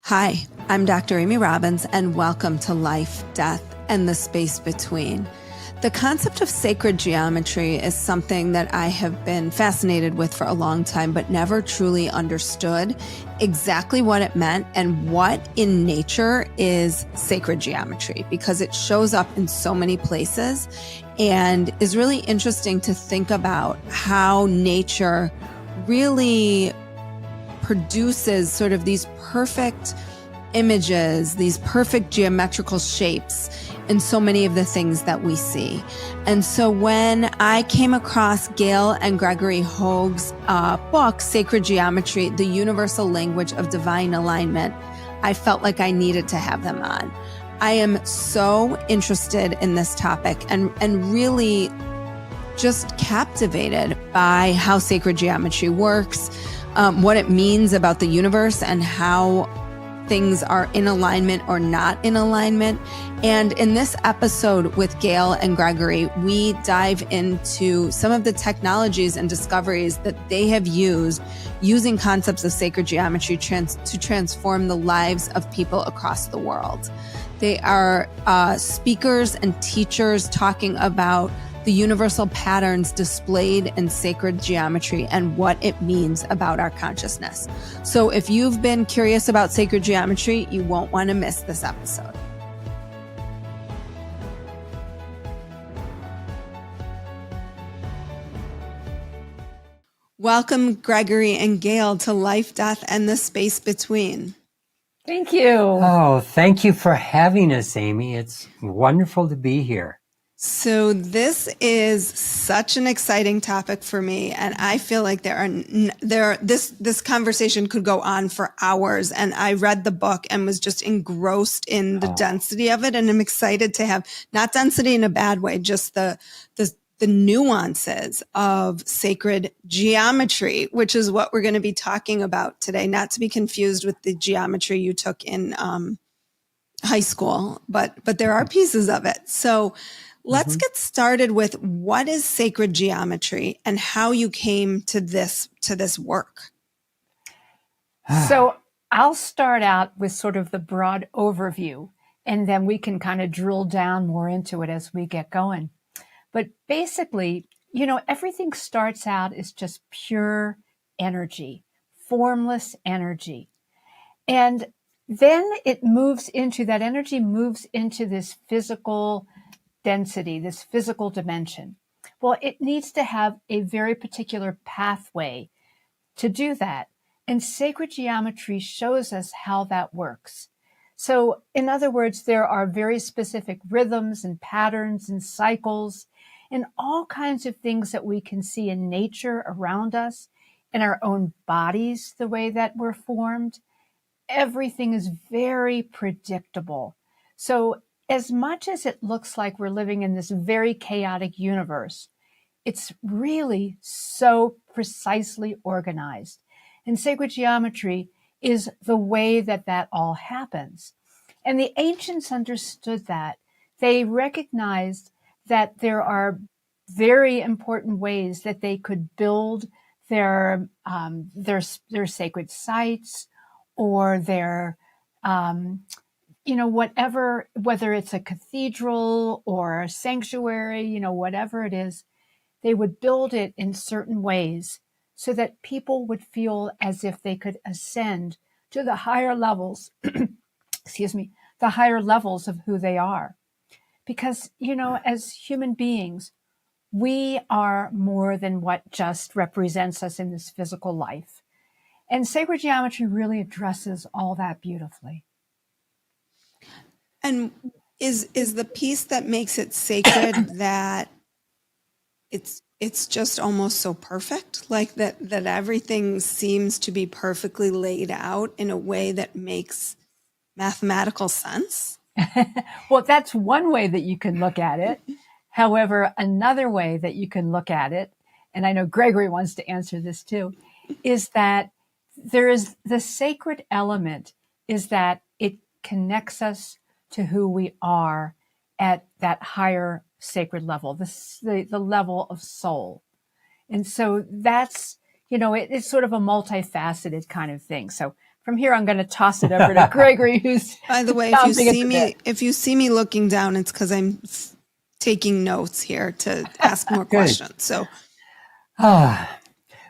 Hi, I'm Dr. Amy Robbins, and welcome to Life, Death, and the Space Between. The concept of sacred geometry is something that I have been fascinated with for a long time, but never truly understood exactly what it meant and what in nature is sacred geometry, because it shows up in so many places and is really interesting to think about how nature really produces sort of these perfect images, these perfect geometrical shapes in so many of the things that we see. And so when I came across Gail and Gregory Hoag's book, Sacred Geometry, The Universal Language of Divine Alignment, I felt like I needed to have them on. I am so interested in this topic and really just captivated by how sacred geometry works, what it means about the universe and how things are in alignment or not in alignment. And in this episode with Gail and Gregory, we dive into some of the technologies and discoveries that they have used using concepts of sacred geometry to transform the lives of people across the world. They are speakers and teachers talking about the universal patterns displayed in sacred geometry and what it means about our consciousness. So if you've been curious about sacred geometry, you won't want to miss this episode. Welcome, Gregory and Gail, to Life, Death, and the Space Between. Thank you. Oh, thank you for having us, Amy. It's wonderful to be here. So this is such an exciting topic for me, and I feel like this conversation could go on for hours. And I read the book and was just engrossed in the density of it, and I'm excited to have not density in a bad way, just the nuances of sacred geometry, which is what we're going to be talking about today. Not to be confused with the geometry you took in high school, but there are pieces of it. So. Let's get started with what is sacred geometry and how you came to this work. So I'll start out with sort of the broad overview, and then we can kind of drill down more into it as we get going. But basically, everything starts out as just pure energy, formless energy. And then that energy moves into this physical density, this physical dimension. Well, it needs to have a very particular pathway to do that. And sacred geometry shows us how that works. So in other words, there are very specific rhythms and patterns and cycles and all kinds of things that we can see in nature around us, in our own bodies, the way that we're formed. Everything is very predictable. So as much as it looks like we're living in this very chaotic universe, it's really so precisely organized. And sacred geometry is the way that all happens. And the ancients understood that. They recognized that there are very important ways that they could build their sacred sites or their whatever, whether it's a cathedral or a sanctuary, whatever it is, they would build it in certain ways so that people would feel as if they could ascend to the higher levels, the higher levels of who they are. Because, as human beings, we are more than what just represents us in this physical life. And sacred geometry really addresses all that beautifully. And is the piece that makes it sacred that it's just almost so perfect, like that everything seems to be perfectly laid out in a way that makes mathematical sense? Well, that's one way that you can look at it. However, another way that you can look at it, and I know Gregory wants to answer this too, is that there is the sacred element is that it connects us to who we are at that higher sacred level, the level of soul. And so that's, it's sort of a multifaceted kind of thing. So From here, I'm going to toss it over to Gregory, who's By the way, if you see me looking down, it's because I'm taking notes here to ask more questions. So,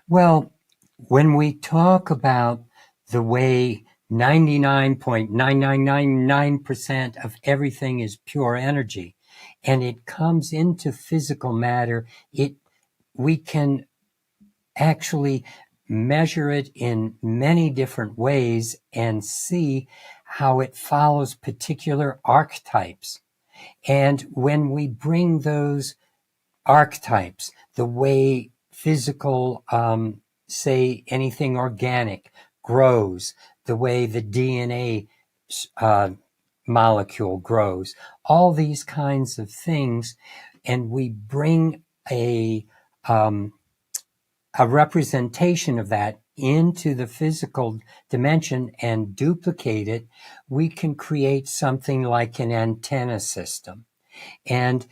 well, when we talk about the way 99.9999% of everything is pure energy, and it comes into physical matter, we can actually measure it in many different ways and see how it follows particular archetypes. And when we bring those archetypes, the way physical, say anything organic grows, the way the DNA molecule grows, all these kinds of things, and we bring a representation of that into the physical dimension and duplicate it, we can create something like an antenna system. And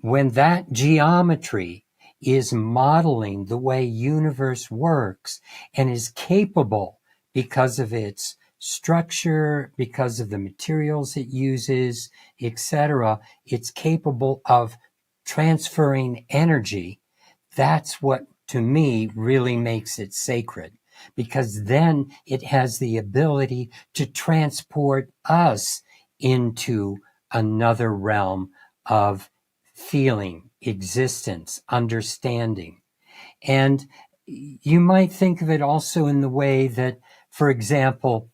when that geometry is modeling the way universe works and is capable, because of its structure, because of the materials it uses, etc., it's capable of transferring energy. That's what, to me, really makes it sacred, because then it has the ability to transport us into another realm of feeling, existence, understanding. And you might think of it also in the way that, for example,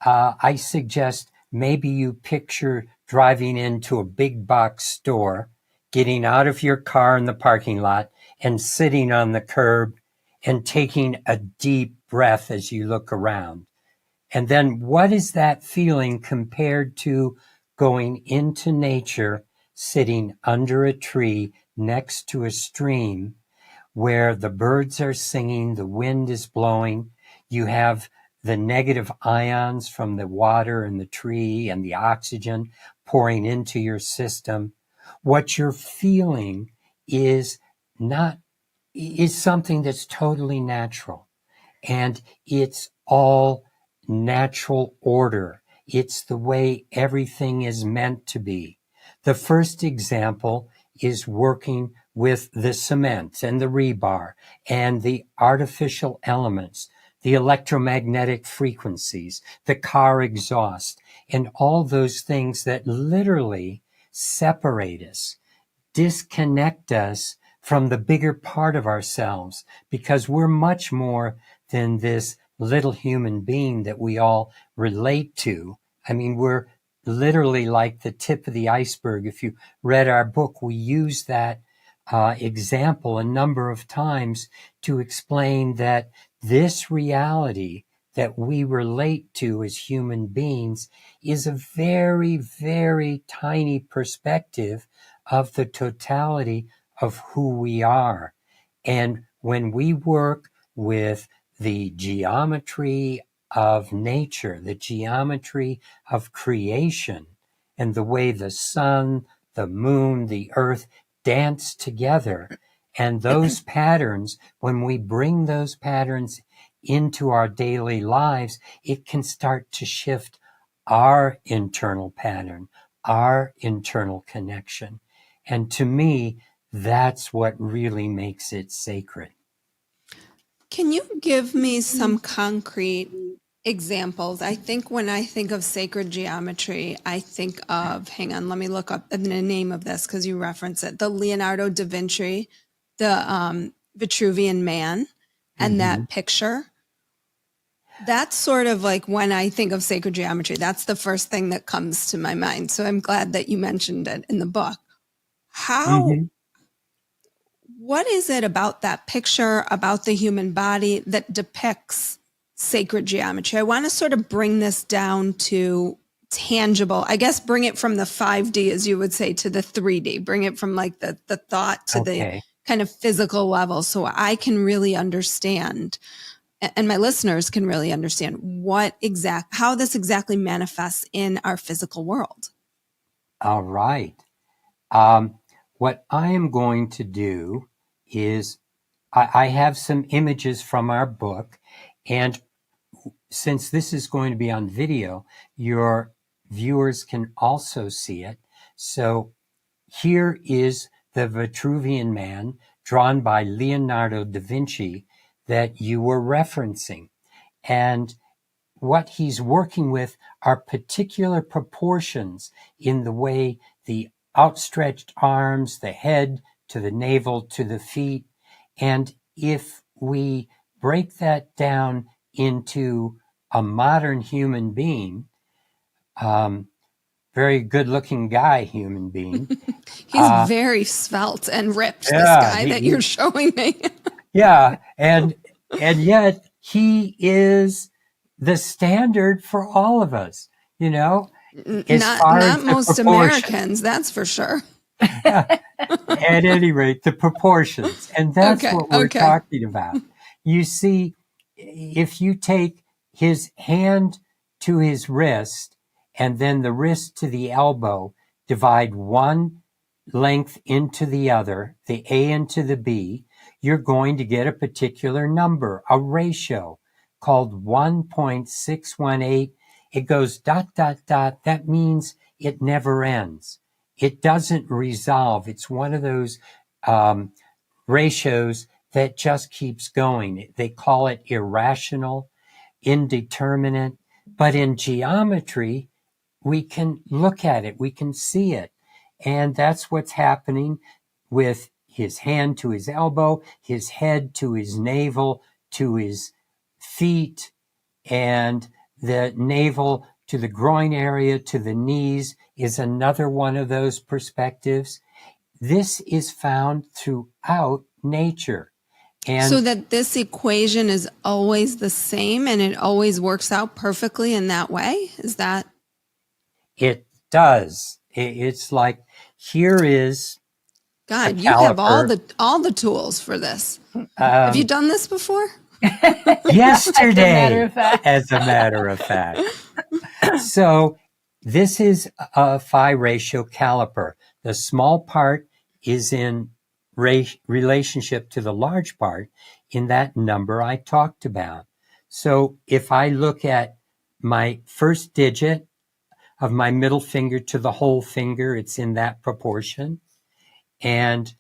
I suggest maybe you picture driving into a big box store, getting out of your car in the parking lot and sitting on the curb and taking a deep breath as you look around. And then what is that feeling compared to going into nature, sitting under a tree next to a stream where the birds are singing, the wind is blowing, you have the negative ions from the water and the tree and the oxygen pouring into your system. What you're feeling is something that's totally natural. And it's all natural order. It's the way everything is meant to be. The first example is working with the cement and the rebar and the artificial elements, the electromagnetic frequencies, the car exhaust, and all those things that literally separate us, disconnect us from the bigger part of ourselves, because we're much more than this little human being that we all relate to. I mean, we're literally like the tip of the iceberg. If you read our book, we use that example a number of times to explain that this reality that we relate to as human beings is a very, very tiny perspective of the totality of who we are. And when we work with the geometry of nature, the geometry of creation, and the way the sun, the moon, the earth dance together, and those patterns, when we bring those patterns into our daily lives, it can start to shift our internal pattern, our internal connection. And to me, that's what really makes it sacred. Can you give me some concrete examples? I think when I think of sacred geometry, I think of, hang on, let me look up the name of this because you reference it, the Leonardo da Vinci, the Vitruvian Man, and that picture. That's sort of like when I think of sacred geometry, that's the first thing that comes to my mind. So I'm glad that you mentioned it in the book. What is it about that picture, about the human body that depicts sacred geometry? I want to sort of bring this down to tangible, I guess, bring it from the 5D, as you would say, to the 3D, bring it from like the thought to the kind of physical level, so I can really understand, and my listeners can really understand how this exactly manifests in our physical world. All right. What I am going to do is I have some images from our book, and since this is going to be on video, your viewers can also see it. So here is the Vitruvian Man drawn by Leonardo da Vinci that you were referencing. And what he's working with are particular proportions in the way the outstretched arms, the head to the navel to the feet. And if we break that down into a modern human being, very good looking guy, human being. He's very svelte and ripped, this Yeah, guy that you're showing me. yeah. And yet he is the standard for all of us, you know, as far as Not the most proportion. Americans, that's for sure. At any rate, the proportions. And that's Okay, what we're okay. talking about. You see, if you take his hand to his wrist and then the wrist to the elbow, divide one length into the other, the A into the B, you're going to get a particular number, a ratio called 1.618. It goes ... That means it never ends. It doesn't resolve. It's one of those ratios that just keeps going. They call it irrational, indeterminate. But in geometry, we can look at it, we can see it. And that's what's happening with his hand to his elbow, his head to his navel, to his feet, and the navel to the groin area, to the knees is another one of those perspectives. This is found throughout nature. And so that this equation is always the same and it always works out perfectly in that way? Is that? it does. It's like, here is God, a you have caliper. all the tools for this. Have you done this before? Yesterday, as a matter of fact. So this is a phi ratio caliper. The small part is in relationship to the large part in that number I talked about. So if I look at my first digit of my middle finger to the whole finger, it's in that proportion. And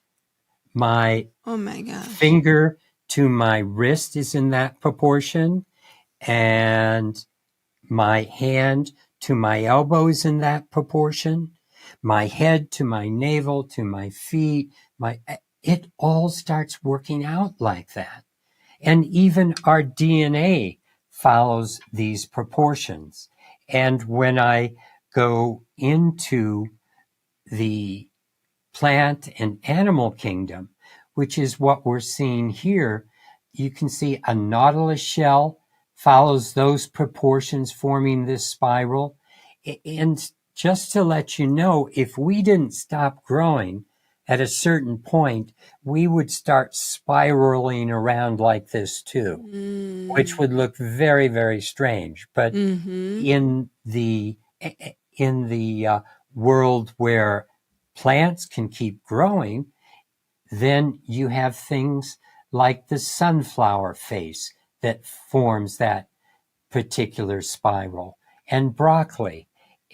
my Oh my gosh. finger to my wrist is in that proportion. And my hand to my elbow is in that proportion. My head to my navel, to my feet, it all starts working out like that. And even our DNA follows these proportions. And when I go into the plant and animal kingdom, which is what we're seeing here, you can see a nautilus shell follows those proportions, forming this spiral. And just to let you know, if we didn't stop growing at a certain point, we would start spiraling around like this too, which would look very, very strange. But in the world where plants can keep growing, then you have things like the sunflower face that forms that particular spiral, and broccoli,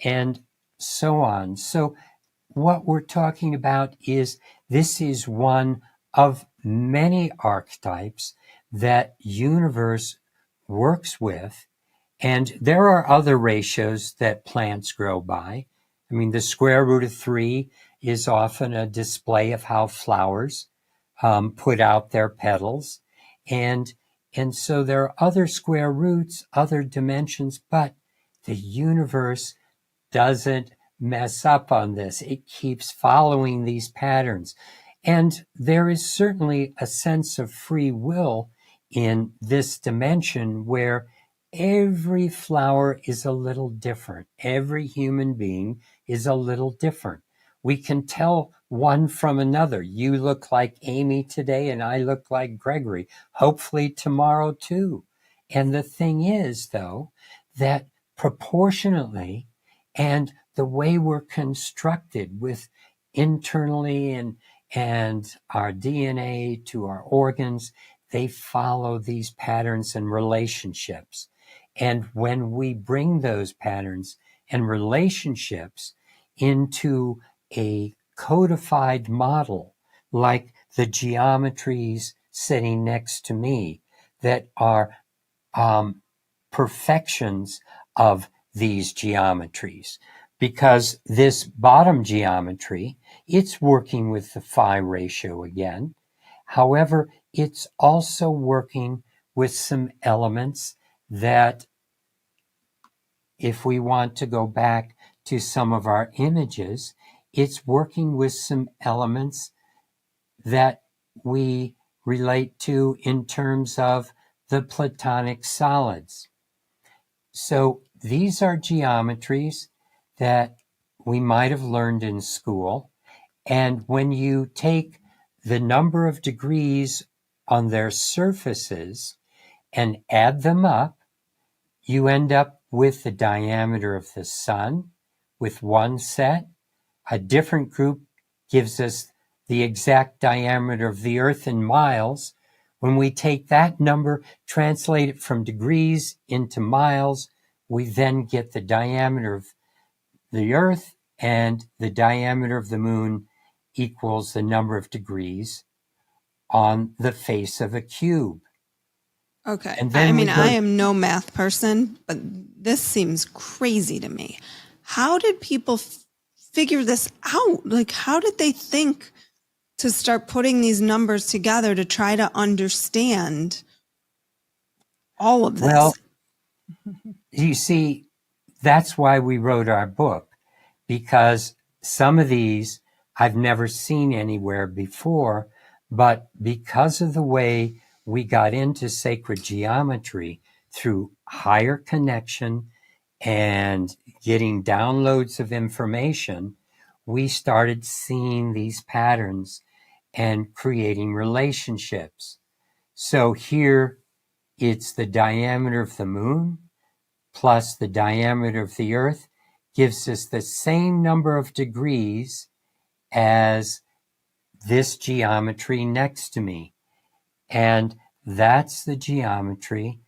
and so on. So what we're talking about is this is one of many archetypes that universe works with. And there are other ratios that plants grow by. I mean, the square root of 3 is often a display of how flowers put out their petals. And so there are other square roots, other dimensions, but the universe doesn't mess up on this. It keeps following these patterns. And there is certainly a sense of free will in this dimension where every flower is a little different. Every human being is a little different. We can tell one from another. You look like Amy today and I look like Gregory. Hopefully tomorrow too. And the thing is, though, that proportionately and the way we're constructed with internally and our DNA to our organs, they follow these patterns and relationships. And when we bring those patterns and relationships into a codified model, like the geometries sitting next to me that are perfections of these geometries, because this bottom geometry, it's working with the phi ratio again. However, it's also working with some elements that, if we want to go back to some of our images, it's working with some elements that we relate to in terms of the Platonic solids. So these are geometries that we might have learned in school. And when you take the number of degrees on their surfaces and add them up, you end up with the diameter of the sun with one set. A different group gives us the exact diameter of the earth in miles. When we take that number, translate it from degrees into miles, we then get the diameter of the earth, and the diameter of the moon equals the number of degrees on the face of a cube. Okay. And I then mean, we go, I am no math person, but this seems crazy to me. How did people figure this out? Like, how did they think to start putting these numbers together to try to understand all of this? well, you see, that's why we wrote our book, because some of these I've never seen anywhere before, but because of the way we got into sacred geometry through higher connection and getting downloads of information, we started seeing these patterns and creating relationships. So here it's the diameter of the moon plus the diameter of the earth gives us the same number of degrees as this geometry next to me. And that's the geometry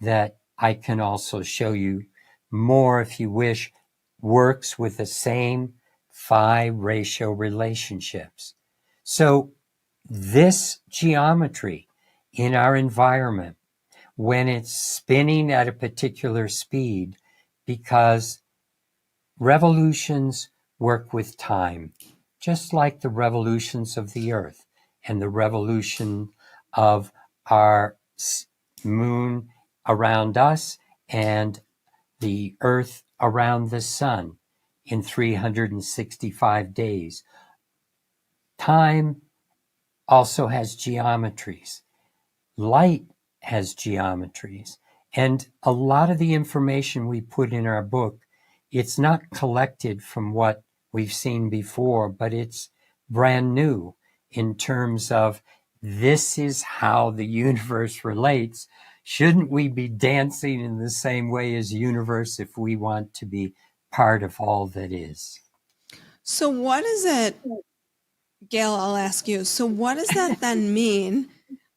that I can also show you more if you wish, works with the same phi ratio relationships. So this geometry in our environment, when it's spinning at a particular speed, because revolutions work with time, just like the revolutions of the earth and the revolution of our moon around us and the earth around the sun in 365 days. Time also has geometries. Light has geometries. And a lot of the information we put in our book, it's not collected from what we've seen before, but it's brand new in terms of this is how the universe relates. Shouldn't we be dancing in the same way as universe if we want to be part of all that is? So what is it, Gail, I'll ask you. So what does that then mean?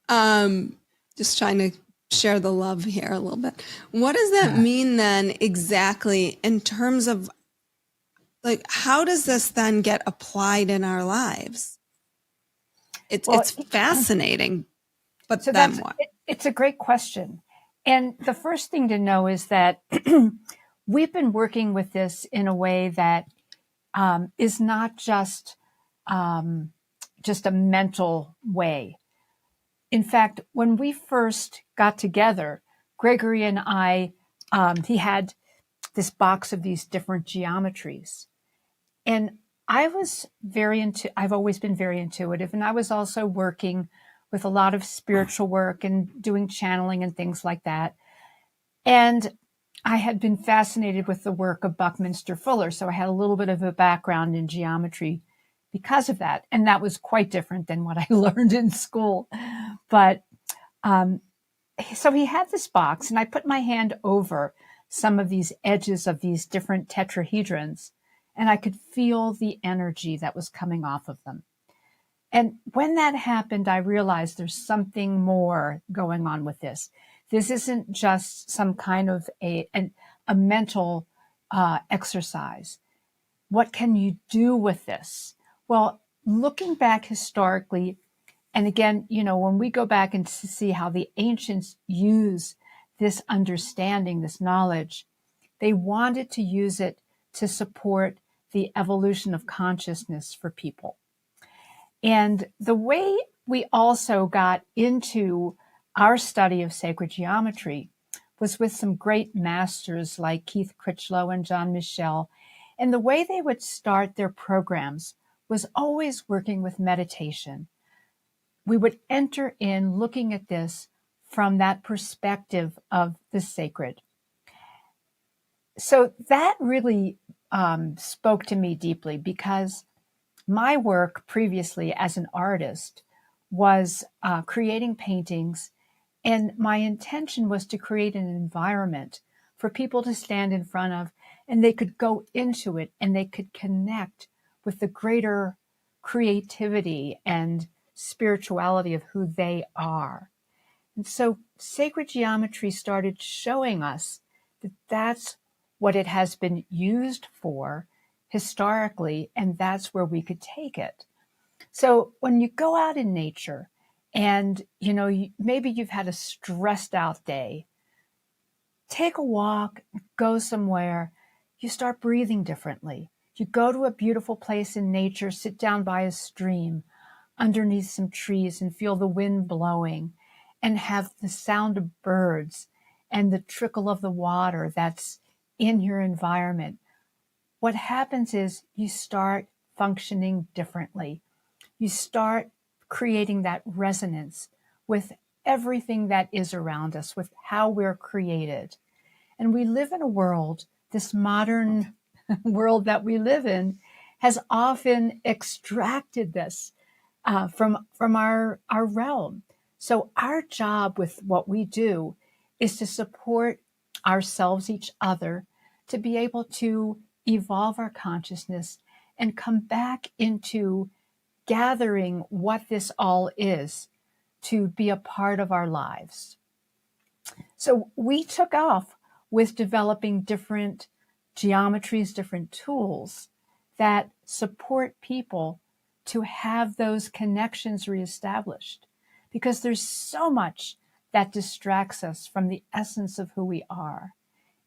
Just trying to share the love here a little bit. What does that mean then exactly in terms of, like, how does this then get applied in our lives? It's fascinating, but So then what? It's a great question. And the first thing to know is that we've been working with this in a way that is not just a mental way. In fact, when we first got together, Gregory and I, he had this box of these different geometries. And I've always been very intuitive. And I was also working with a lot of spiritual work and doing channeling and things like that. And I had been fascinated with the work of Buckminster Fuller. So I had a little bit of a background in geometry because of that. And that was quite different than what I learned in school. But so he had this box, and I put my hand over some of these edges of these different tetrahedrons, and I could feel the energy that was coming off of them. And when that happened, I realized there's something more going on with this. This isn't just some kind of a mental exercise. What can you do with this? Well, looking back historically, and again, when we go back and see how the ancients use this understanding, this knowledge, they wanted to use it to support the evolution of consciousness for people. And the way we also got into our study of sacred geometry was with some great masters like Keith Critchlow and John Michel. And the way they would start their programs was always working with meditation. We would enter in looking at this from that perspective of the sacred. So that really spoke to me deeply, because my work previously as an artist was creating paintings, and my intention was to create an environment for people to stand in front of, and they could go into it and they could connect with the greater creativity and spirituality of who they are. And so sacred geometry started showing us that that's what it has been used for historically, and that's where we could take it. So when you go out in nature and, maybe you've had a stressed out day, take a walk, go somewhere, you start breathing differently. You go to a beautiful place in nature, sit down by a stream, underneath some trees, and feel the wind blowing, and have the sound of birds and the trickle of the water that's in your environment. What happens is you start functioning differently. You start creating that resonance with everything that is around us, with how we're created. And we live in a world, this modern world that we live in, has often extracted this from our realm. So our job with what we do is to support ourselves, each other, to be able to evolve our consciousness and come back into gathering what this all is to be a part of our lives. So we took off with developing different geometries, different tools that support people to have those connections reestablished, because there's so much that distracts us from the essence of who we are.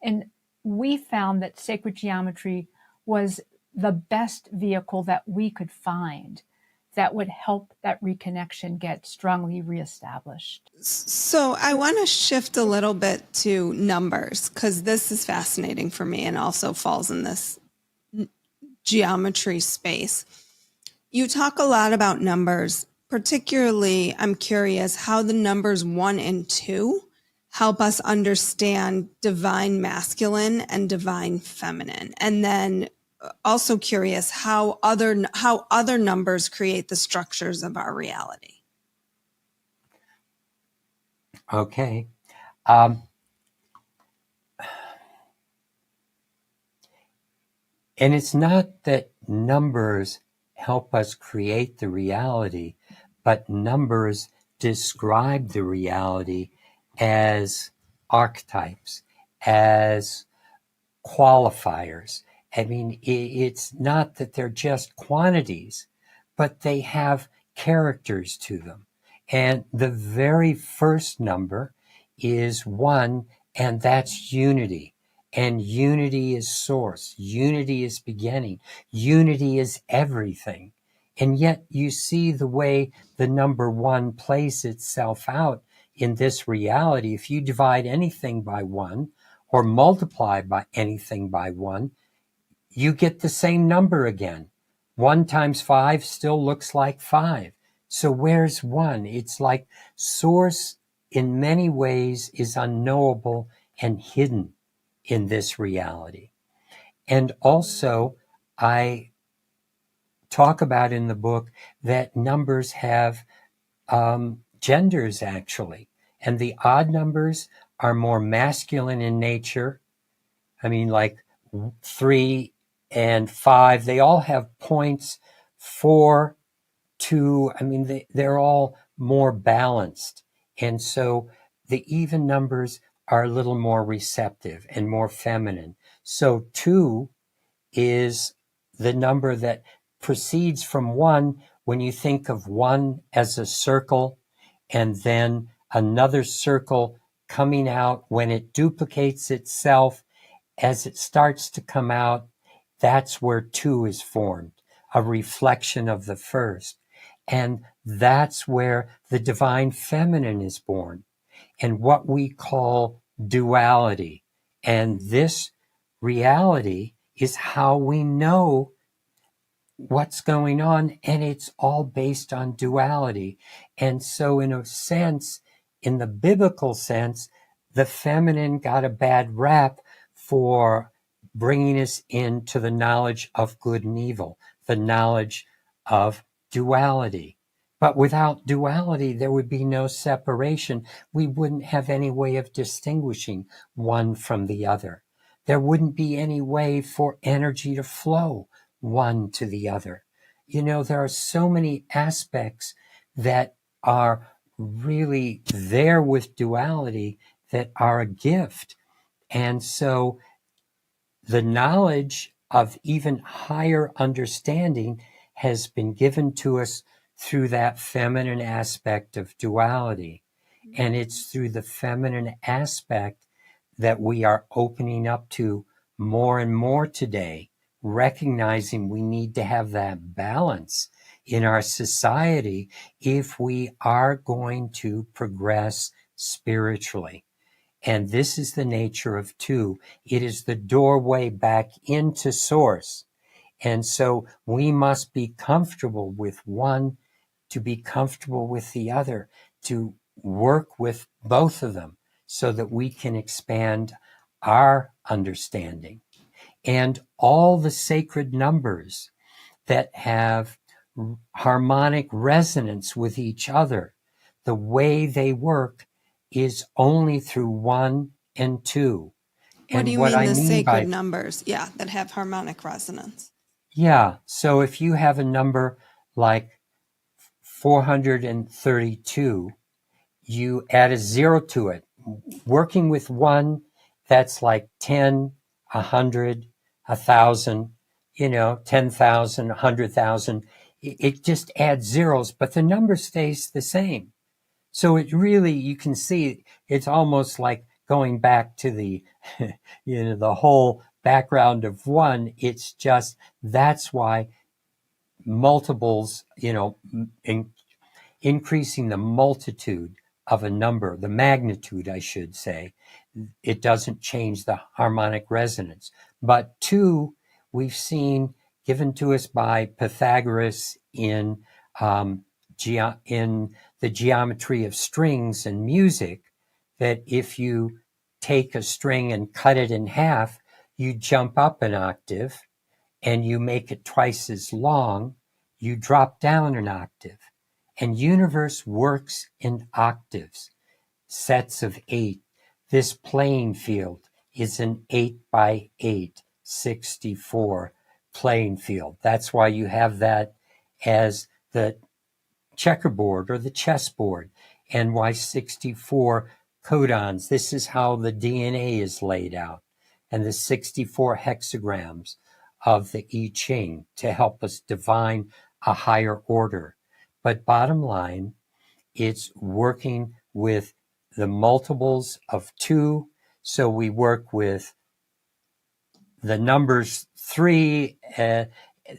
And we found that sacred geometry was the best vehicle that we could find that would help that reconnection get strongly reestablished. So I want to shift a little bit to numbers, because this is fascinating for me and also falls in this geometry space. You talk a lot about numbers. Particularly, I'm curious how the numbers 1 and 2 help us understand divine masculine and divine feminine. And then also curious how other numbers create the structures of our reality. Okay. And it's not that numbers help us create the reality, but numbers describe the reality as archetypes, as qualifiers. I mean, it's not that they're just quantities, but they have characters to them. And the very first number is 1, and that's unity. And unity is source. Unity is beginning. Unity is everything. And yet you see the way the number 1 plays itself out in this reality. If you divide anything by 1 or multiply by anything by 1, you get the same number again. 1 times 5 still looks like 5. So where's 1? It's like source in many ways is unknowable and hidden in this reality. And also, I talk about in the book that numbers have genders, actually. And the odd numbers are more masculine in nature. I mean, like 3 and 5, they all have points. 4, 2, I mean, they're all more balanced. And so the even numbers are a little more receptive and more feminine. So 2 is the number that proceeds from 1 when you think of 1 as a circle and then another circle coming out when it duplicates itself. As it starts to come out, that's where 2 is formed, a reflection of the first. And that's where the divine feminine is born, and what we call duality. And this reality is how we know what's going on, and it's all based on duality. And so, in a sense, in the biblical sense, the feminine got a bad rap for bringing us into the knowledge of good and evil, the knowledge of duality. But without duality, there would be no separation. We wouldn't have any way of distinguishing one from the other. There wouldn't be any way for energy to flow one to the other. There are so many aspects that are really there with duality that are a gift. And so the knowledge of even higher understanding has been given to us through that feminine aspect of duality. And it's through the feminine aspect that we are opening up to more and more today, recognizing we need to have that balance in our society if we are going to progress spiritually. And this is the nature of 2. It is the doorway back into source. And so we must be comfortable with one to be comfortable with the other, to work with both of them so that we can expand our understanding. And all the sacred numbers that have harmonic resonance with each other, the way they work is only through 1 and 2. What do you mean the sacred numbers? Yeah, that have harmonic resonance. Yeah. So if you have a number like 432, you add a 0 to it. Working with 1, that's like 10, 100, 1,000, 10,000, 100,000. It just adds zeros, but the number stays the same. So it really, you can see, it's almost like going back to the, the whole background of 1. It's just, that's why multiples, increasing the multitude of a number, the magnitude, I should say, it doesn't change the harmonic resonance. But 2, we've seen given to us by Pythagoras in the geometry of strings and music, that if you take a string and cut it in half, you jump up an octave, and you make it twice as long, you drop down an octave. And universe works in octaves, sets of 8. This playing field is an 8 by 8, 64 playing field. That's why you have that as the checkerboard or the chessboard, and why 64 codons. This is how the DNA is laid out, and the 64 hexagrams of the I Ching to help us divine a higher order. But bottom line, it's working with the multiples of 2. So we work with the numbers 3.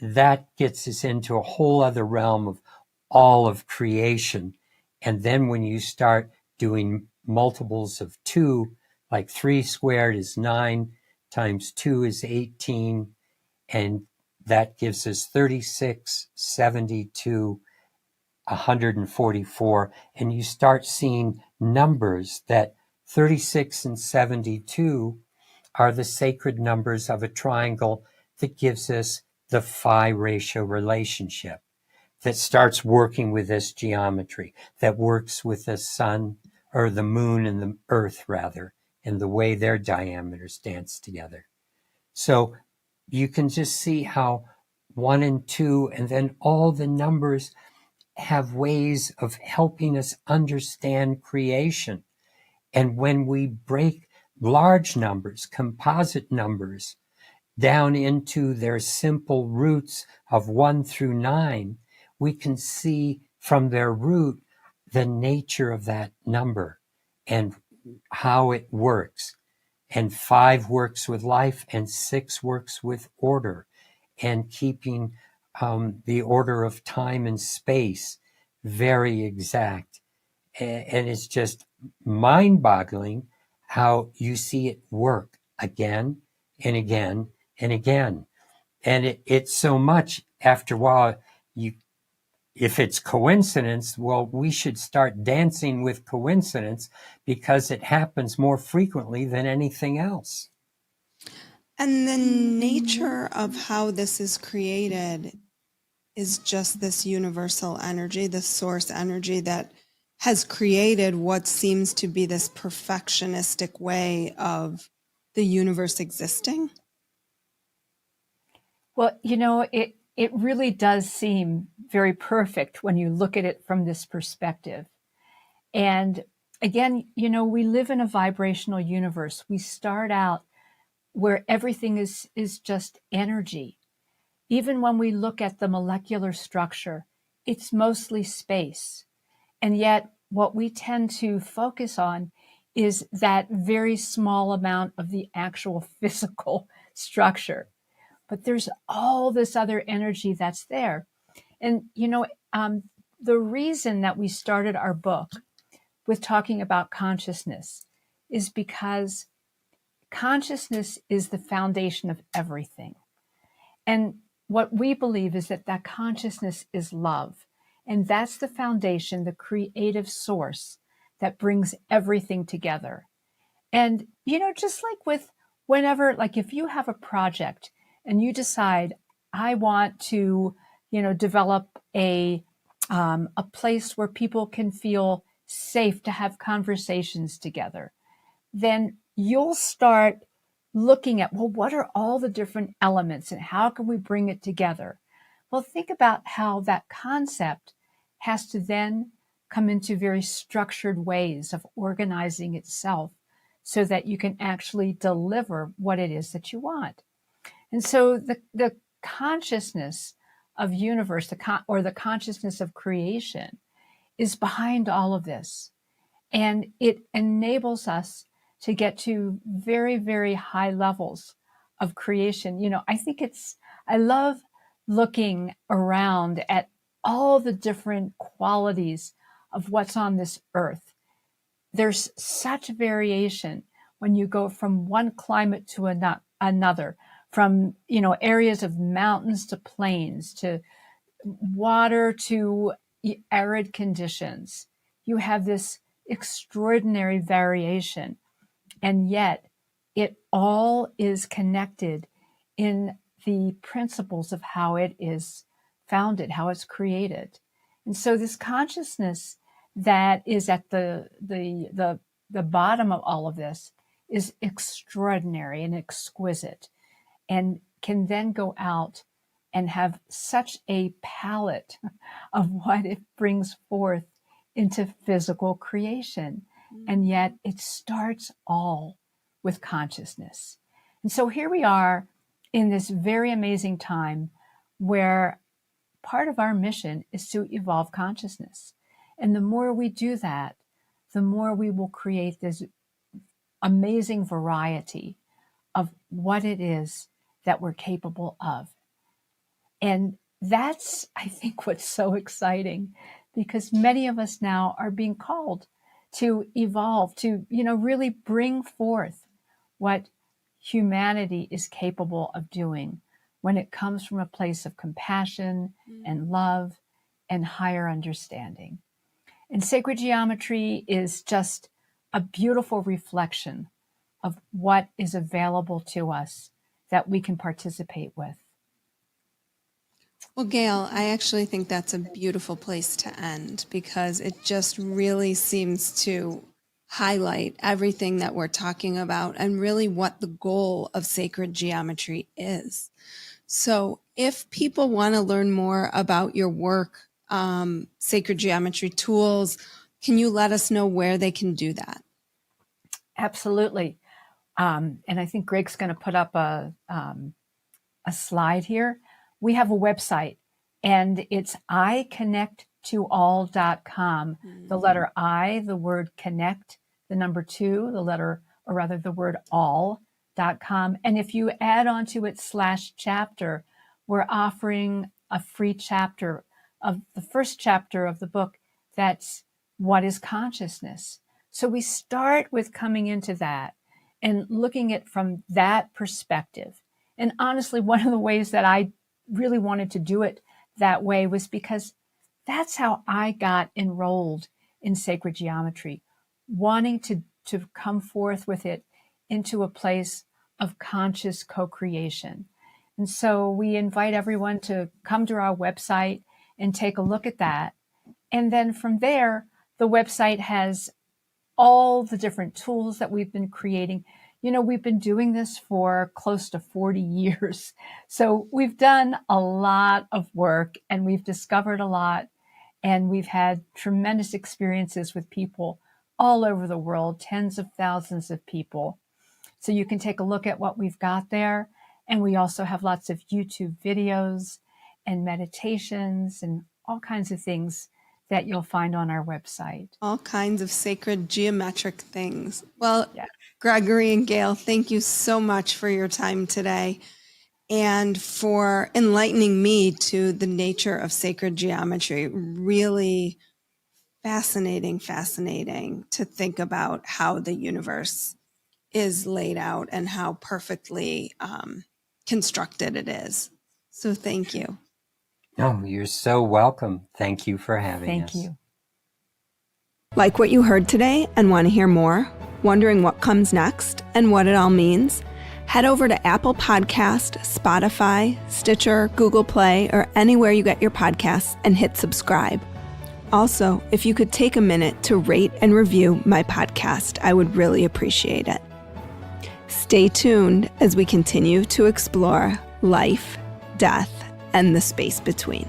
That gets us into a whole other realm of all of creation. And then when you start doing multiples of 2, like 3 squared is 9 times 2 is 18, and that gives us 36, 72, 144. And you start seeing numbers that 36 and 72 are the sacred numbers of a triangle that gives us the phi ratio relationship, that starts working with this geometry, that works with the sun, or the moon and the earth rather, and the way their diameters dance together. So you can just see how 1 and 2, and then all the numbers have ways of helping us understand creation. And when we break large numbers, composite numbers, down into their simple roots of 1 through 9, we can see from their root the nature of that number and how it works. And 5 works with life, and 6 works with order, and keeping the order of time and space very exact. And it's just mind-boggling how you see it work again and again and again. And it's so much, after a while, if it's coincidence, well, we should start dancing with coincidence, because it happens more frequently than anything else. And the nature of how this is created is just this universal energy, this source energy that has created what seems to be this perfectionistic way of the universe existing. Well, it really does seem very perfect when you look at it from this perspective. And again, we live in a vibrational universe. We start out where everything is just energy. Even when we look at the molecular structure, it's mostly space. And yet what we tend to focus on is that very small amount of the actual physical structure. But there's all this other energy that's there. And, the reason that we started our book with talking about consciousness is because consciousness is the foundation of everything. And what we believe is that consciousness is love. And that's the foundation, the creative source that brings everything together. And, just like with whenever, like if you have a project and you decide, I want to, develop a place where people can feel safe to have conversations together, then you'll start looking at, well, what are all the different elements and how can we bring it together? Well, think about how that concept has to then come into very structured ways of organizing itself so that you can actually deliver what it is that you want. And so the consciousness of universe, or the consciousness of creation, is behind all of this. And it enables us to get to very, very high levels of creation. I love looking around at all the different qualities of what's on this earth. There's such variation when you go from one climate to another, from, areas of mountains to plains, to water to arid conditions. You have this extraordinary variation, and yet it all is connected in the principles of how it is founded, how it's created. And so this consciousness that is at the bottom of all of this is extraordinary and exquisite, and can then go out and have such a palette of what it brings forth into physical creation. And yet it starts all with consciousness. And so here we are in this very amazing time where part of our mission is to evolve consciousness. And the more we do that, the more we will create this amazing variety of what it is that we're capable of. And that's, I think, what's so exciting, because many of us now are being called to evolve, to, really bring forth what humanity is capable of doing when it comes from a place of compassion and love and higher understanding. And sacred geometry is just a beautiful reflection of what is available to us that we can participate with. Well, Gail, I actually think that's a beautiful place to end, because it just really seems to highlight everything that we're talking about and really what the goal of sacred geometry is. So if people want to learn more about your work, sacred geometry tools, can you let us know where they can do that? Absolutely. And I think Greg's going to put up a slide here. We have a website, and it's iconnecttoall.com. The letter I, the word connect, the number 2, the word all.com. And if you add onto it /chapter, we're offering a free chapter of the first chapter of the book. That's what is consciousness. So we start with coming into that and looking at from that perspective. And honestly, one of the ways that I really wanted to do it that way was because that's how I got enrolled in sacred geometry, wanting to come forth with it into a place of conscious co-creation. And so we invite everyone to come to our website and take a look at that. And then from there, the website has all the different tools that we've been creating. You know, we've been doing this for close to 40 years. So we've done a lot of work and we've discovered a lot. And we've had tremendous experiences with people all over the world, tens of thousands of people. So you can take a look at what we've got there. And we also have lots of YouTube videos and meditations and all kinds of things that you'll find on our website. All kinds of sacred geometric things. Well, Yeah. Gregory and Gail, thank you so much for your time today and for enlightening me to the nature of sacred geometry. Really fascinating to think about how the universe is laid out and how perfectly constructed it is. So thank you. Oh, you're so welcome. Thank you for having us. Thank you. Like what you heard today and want to hear more? Wondering what comes next and what it all means? Head over to Apple Podcast, Spotify, Stitcher, Google Play, or anywhere you get your podcasts and hit subscribe. Also, if you could take a minute to rate and review my podcast, I would really appreciate it. Stay tuned as we continue to explore life, death, and the space between.